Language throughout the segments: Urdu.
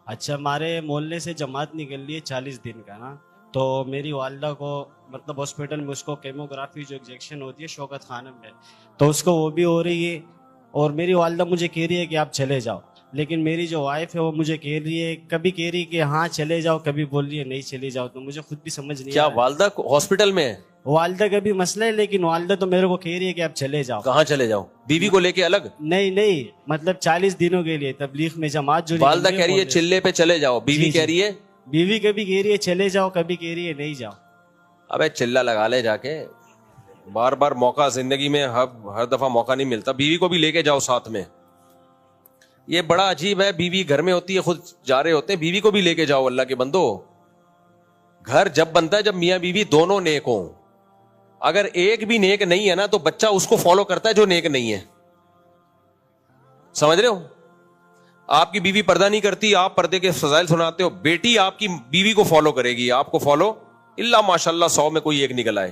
اچھا، ہمارے محلے سے جماعت نکل رہی ہے 40 دن کا نا، تو میری والدہ کو مطلب ہاسپٹل میں اس کو کیموگرافی جو انجیکشن ہوتی ہے شوکت خانم میں، تو اس کو وہ بھی ہو رہی ہے، اور میری والدہ مجھے کہہ رہی ہے کہ آپ چلے جاؤ، لیکن میری جو وائف ہے وہ مجھے کہہ رہی ہے، کبھی کہہ رہی ہے کہ ہاں چلے جاؤ، کبھی بول رہی ہے نہیں چلے جاؤ، تو مجھے خود بھی سمجھ نہیں کیا آ رہا والدہ ہاسپٹل میں ہے؟ ہے۔ والدہ کا بھی مسئلہ ہے، لیکن والدہ تو میرے کو کہہ رہی ہے کہ آپ چلے جاؤ۔ کہاں چلے جاؤ؟ بیوی کو لے کے الگ؟ نہیں نہیں، مطلب 40 دنوں کے لیے تبلیغ میں جماعت جو نکل والدہ رہی کہہ رہی ہے محلے سے۔ چلے پہ چلے جاؤ، بیوی جی کہہ جی، رہی ہے؟ بیوی کبھی کہہ رہی ہے چلے جاؤ، کبھی کہہ رہی ہے نہیں جاؤ۔ ابے چلا لگا لے جا کے، بار بار موقع زندگی میں ہر دفعہ موقع نہیں ملتا، بیوی کو بھی لے کے جاؤ ساتھ میں۔ یہ بڑا عجیب ہے، بیوی گھر میں ہوتی ہے، خود جا رہے ہوتے ہیں، بیوی کو بھی لے کے جاؤ۔ اللہ کے بندو، گھر جب بنتا ہے جب میاں بیوی دونوں نیک ہوں، اگر ایک بھی نیک نہیں ہے نا تو بچہ اس کو فالو کرتا ہے جو نیک نہیں ہے، سمجھ رہے ہو؟ آپ کی بیوی پردہ نہیں کرتی، آپ پردے کے فضائل سناتے ہو، بیٹی آپ کی بیوی کو فالو کرے گی، آپ کو فالو اللہ ماشاء اللہ 100 میں کوئی ایک نکل آئے۔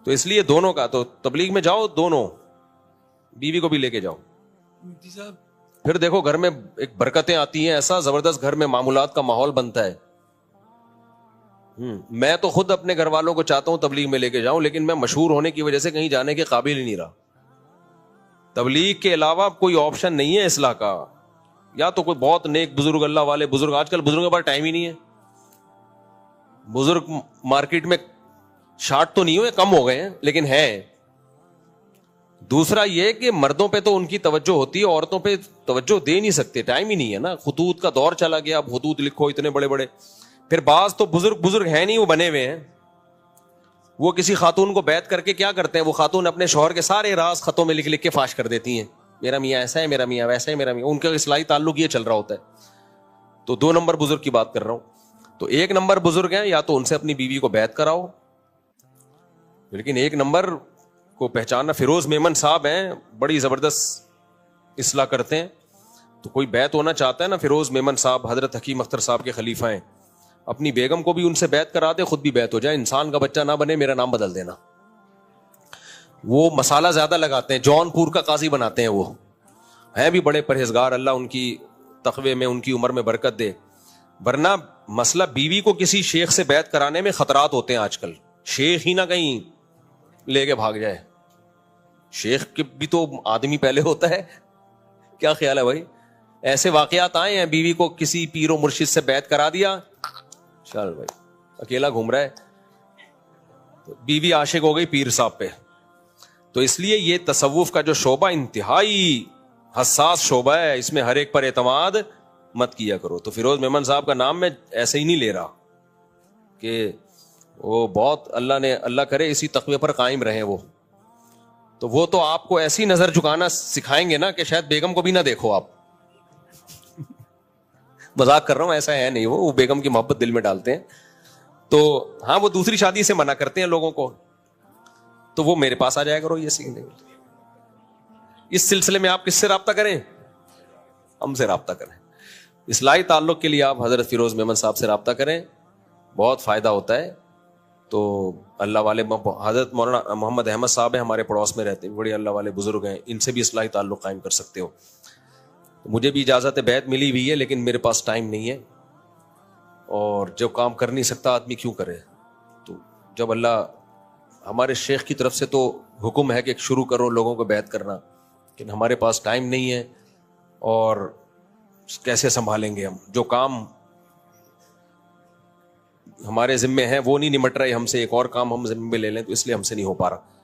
تو اس لیے دونوں کا تو تبلیغ میں جاؤ، دونوں بیوی کو بھی لے کے جاؤ۔ مفتی صاحب پھر دیکھو گھر میں ایک برکتیں آتی ہیں، ایسا زبردست گھر میں معمولات کا ماحول بنتا ہے۔ میں تو خود اپنے گھر والوں کو چاہتا ہوں تبلیغ میں لے کے جاؤں، لیکن میں مشہور ہونے کی وجہ سے کہیں جانے کے قابل ہی نہیں رہا۔ تبلیغ کے علاوہ کوئی آپشن نہیں ہے اصلاح کا، یا تو کوئی بہت نیک بزرگ اللہ والے بزرگ، آج کل بزرگوں کے پاس ٹائم ہی نہیں ہے، بزرگ مارکیٹ میں شارٹ تو نہیں ہوئے، کم ہو گئے ہیں لیکن ہے۔ دوسرا یہ کہ مردوں پہ تو ان کی توجہ ہوتی ہے، عورتوں پہ توجہ دے نہیں سکتے، ٹائم ہی نہیں ہے نا، خطوط کا دور چلا گیا، اب خطوط لکھو اتنے بڑے بڑے، پھر بعض تو بزرگ ہیں نہیں، وہ بنے ہوئے ہیں، وہ کسی خاتون کو بیعت کر کے کیا کرتے ہیں، وہ خاتون اپنے شوہر کے سارے راز خطوں میں لکھ کے فاش کر دیتی ہیں، میرا میاں ایسا ہے، میرا میاں ویسا ہے، میرا میاں، ان کا اصلاحی تعلق یہ چل رہا ہوتا ہے۔ تو 2 نمبر بزرگ کی بات کر رہا ہوں۔ تو 1 نمبر بزرگ ہیں، یا تو ان سے اپنی بیوی کو بیعت کراؤ، لیکن 1 نمبر کو پہچاننا، فیروز میمن صاحب ہیں، بڑی زبردست اصلاح کرتے ہیں، تو کوئی بیعت ہونا چاہتا ہے نا، فیروز میمن صاحب حضرت حکیم اختر صاحب کے خلیفہ ہیں، اپنی بیگم کو بھی ان سے بیعت کرا دے، خود بھی بیعت ہو جائے، انسان کا بچہ نہ بنے، میرا نام بدل دینا۔ وہ مسالہ زیادہ لگاتے ہیں، جون پور کا قاضی بناتے ہیں، وہ ہیں بھی بڑے پرہیزگار، اللہ ان کی تقوی میں، ان کی عمر میں برکت دے، ورنہ مسئلہ بیوی کو کسی شیخ سے بیعت کرانے میں خطرات ہوتے ہیں آج کل، شیخ ہی نہ کہیں لے کے بھاگ جائے، شیخ کے بھی تو آدمی پہلے ہوتا ہے، کیا خیال ہے بھائی؟ ایسے واقعات آئے ہیں، بیوی کو کسی پیر و مرشد سے بیعت کرا دیا، چل بھائی اکیلا گھوم رہا ہے، بیوی عاشق ہو گئی پیر صاحب پہ۔ تو اس لیے یہ تصوف کا جو شعبہ انتہائی حساس شعبہ ہے، اس میں ہر ایک پر اعتماد مت کیا کرو۔ تو فیروز میمن صاحب کا نام میں ایسے ہی نہیں لے رہا کہ وہ بہت اللہ کرے اسی تقوی پر قائم رہیں وہ تو آپ کو ایسی نظر جھکانا سکھائیں گے نا کہ شاید بیگم کو بھی نہ دیکھو آپ۔ مذاق کر رہا ہوں، ایسا ہے نہیں، وہ بیگم کی محبت دل میں ڈالتے ہیں، تو ہاں وہ دوسری شادی سے منع کرتے ہیں لوگوں کو، تو وہ میرے پاس آ جایا کرو یہ سیکھنے۔ اس سلسلے میں آپ کس سے رابطہ کریں؟ ہم سے رابطہ کریں۔ اصلاحی تعلق کے لیے آپ حضرت فیروز میمن صاحب سے رابطہ کریں، بہت فائدہ ہوتا ہے۔ تو اللہ والے حضرت مولانا محمد احمد صاحب ہیں، ہمارے پڑوس میں رہتے ہیں، بڑے اللہ والے بزرگ ہیں، ان سے بھی اصلاحی تعلق قائم کر سکتے ہو۔ مجھے بھی اجازت بیعت ملی ہوئی ہے، لیکن میرے پاس ٹائم نہیں ہے، اور جو کام کر نہیں سکتا آدمی کیوں کرے؟ تو جب اللہ، ہمارے شیخ کی طرف سے تو حکم ہے کہ شروع کرو لوگوں کو بیعت کرنا، لیکن ہمارے پاس ٹائم نہیں ہے، اور کیسے سنبھالیں گے ہم؟ جو کام ہمارے ذمے ہیں وہ نہیں نمٹ رہے ہم سے، ایک اور کام ہم ذمے میں لے لیں تو اس لیے ہم سے نہیں ہو پا رہا۔